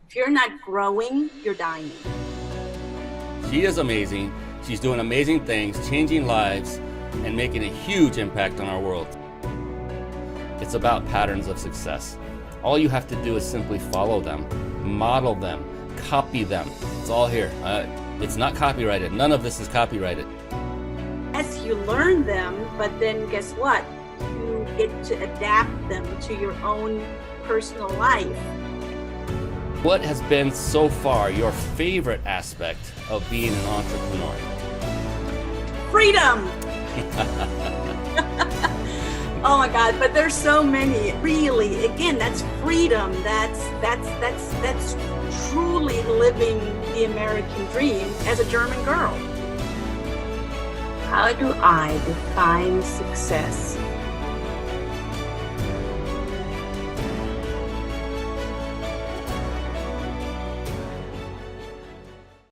If you're not growing, you're dying. She is amazing. She's doing amazing things, changing lives, and making a huge impact on our world. It's about patterns of success. All you have to do is simply follow them, model them, copy them. It's all here. It's not copyrighted. None of this is copyrighted. Yes, you learn them, but then guess what? You get to adapt them to your own personal life. What has been so far your favorite aspect of being an entrepreneur? Freedom! Oh my God, but there's so many. Really, again, that's freedom. That's truly living the American dream as a German girl. How do I define success?